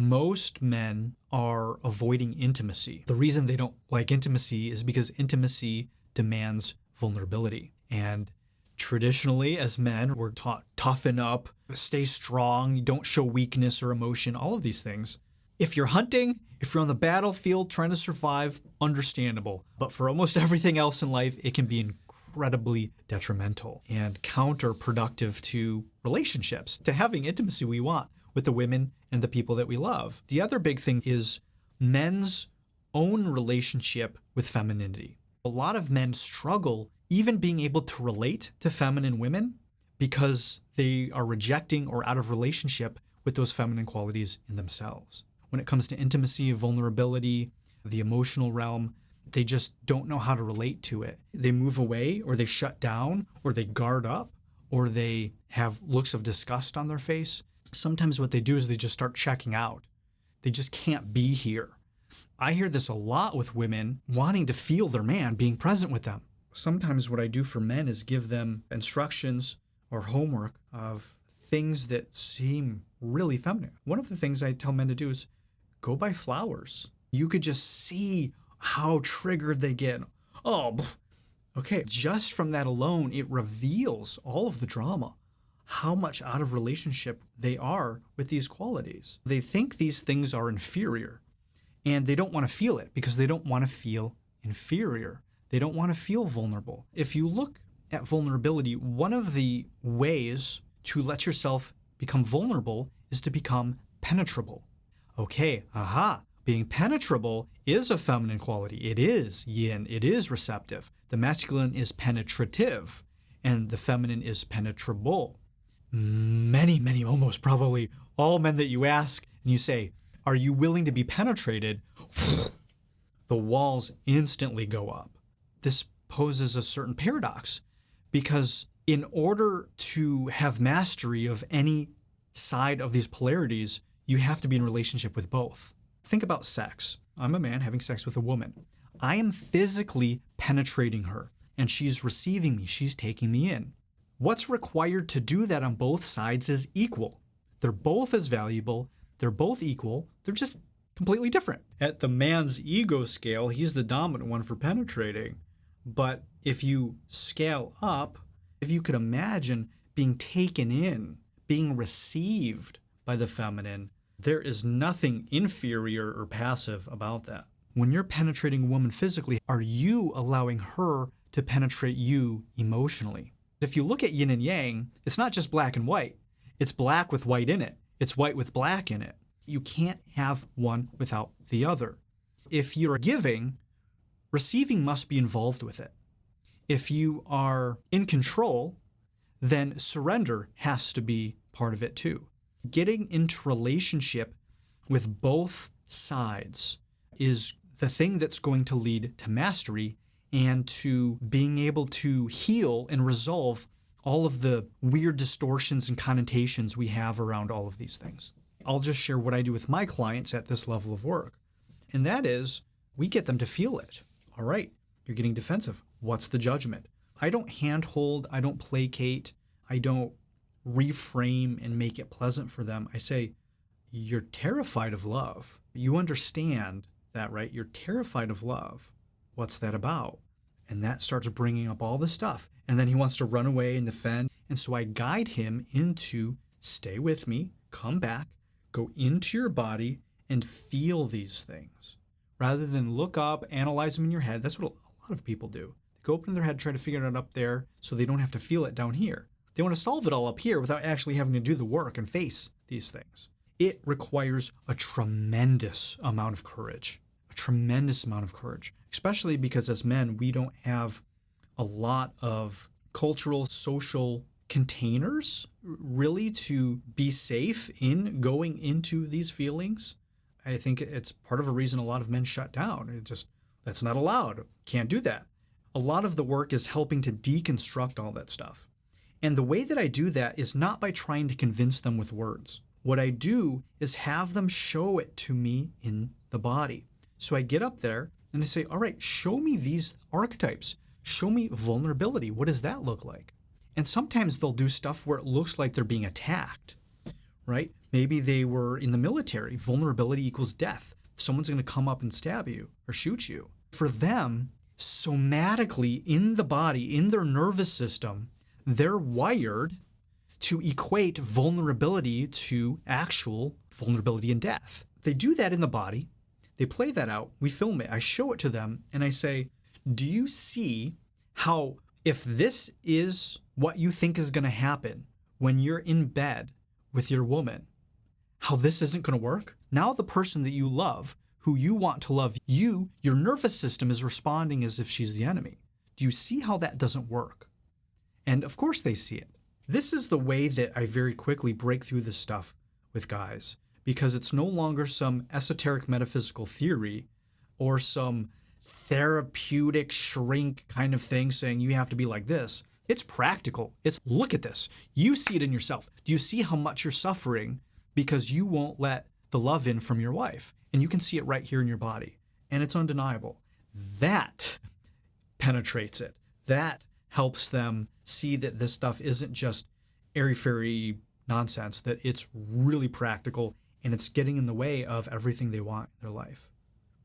Most men are avoiding intimacy. The reason they don't like intimacy is because intimacy demands vulnerability. And traditionally, as men, we're taught toughen up, stay strong, don't show weakness or emotion, all of these things. If you're hunting, if you're on the battlefield trying to survive, understandable. But for almost everything else in life, it can be incredibly detrimental and counterproductive to relationships, to having intimacy we want with the women and the people that we love. The other big thing is men's own relationship with femininity. A lot of men struggle even being able to relate to feminine women because they are rejecting or out of relationship with those feminine qualities in themselves. When it comes to intimacy, vulnerability, the emotional realm, they just don't know how to relate to it. They move away, or they shut down, or they guard up, or they have looks of disgust on their face. Sometimes what they do is they just start checking out. They just can't be here. I hear this a lot with women wanting to feel their man being present with them. Sometimes what I do for men is give them instructions or homework of things that seem really feminine. One of the things I tell men to do is go buy flowers. You could just see how triggered they get. Oh, okay. Just from that alone, it reveals all of the drama, how much out of relationship they are with these qualities. They think these things are inferior, and they don't want to feel it because they don't want to feel inferior. They don't want to feel vulnerable. If you look at vulnerability, one of the ways to let yourself become vulnerable is to become penetrable. Okay, being penetrable is a feminine quality. It is yin, it is receptive. The masculine is penetrative, and the feminine is penetrable. Many, almost probably all men that you ask and you say, are you willing to be penetrated? The walls instantly go up. This poses a certain paradox because in order to have mastery of any side of these polarities, you have to be in relationship with both. Think about sex. I'm a man having sex with a woman. I am physically penetrating her, and she's receiving me. She's taking me in. What's required to do that on both sides is equal. They're both as valuable. They're both equal. They're just completely different. At the man's ego scale, he's the dominant one for penetrating. But if you scale up, if you could imagine being taken in, being received by the feminine, there is nothing inferior or passive about that. When you're penetrating a woman physically, are you allowing her to penetrate you emotionally? If you look at yin and yang, it's not just black and white. It's black with white in it. It's white with black in it. You can't have one without the other. If you're giving, receiving must be involved with it. If you are in control, then surrender has to be part of it too. Getting into relationship with both sides is the thing that's going to lead to mastery and to being able to heal and resolve all of the weird distortions and connotations we have around all of these things. I'll just share what I do with my clients at this level of work. And that is, we get them to feel it. All right, you're getting defensive. What's the judgment? I don't handhold, I don't placate, I don't reframe and make it pleasant for them. I say, you're terrified of love. You understand that, right? You're terrified of love. What's that about? And that starts bringing up all the stuff. And then he wants to run away and defend. And so I guide him into stay with me, come back, go into your body and feel these things. Rather than look up, analyze them in your head. That's what a lot of people do. They go up in their head, try to figure it out up there so they don't have to feel it down here. They want to solve it all up here without actually having to do the work and face these things. It requires a tremendous amount of courage, especially because as men, we don't have a lot of cultural, social containers really to be safe in going into these feelings. I think it's part of a reason a lot of men shut down. That's not allowed. Can't do that. A lot of the work is helping to deconstruct all that stuff. And the way that I do that is not by trying to convince them with words. What I do is have them show it to me in the body. So I get up there and I say, all right, show me these archetypes. Show me vulnerability. What does that look like? And sometimes they'll do stuff where it looks like they're being attacked, right? Maybe they were in the military. Vulnerability equals death. Someone's going to come up and stab you or shoot you. For them, somatically in the body, in their nervous system, they're wired to equate vulnerability to actual vulnerability and death. They do that in the body. They play that out. We film it. I show it to them and I say, do you see how if this is what you think is going to happen when you're in bed with your woman, how this isn't going to work? Now the person that you love, who you want to love you, your nervous system is responding as if she's the enemy. Do you see how that doesn't work? And of course they see it. This is the way that I very quickly break through this stuff with guys, because it's no longer some esoteric metaphysical theory or some therapeutic shrink kind of thing saying you have to be like this. It's practical. It's look at this. You see it in yourself. Do you see how much you're suffering because you won't let the love in from your wife? And you can see it right here in your body. And it's undeniable. That penetrates it. That helps them see that this stuff isn't just airy-fairy nonsense, that it's really practical and it's getting in the way of everything they want in their life.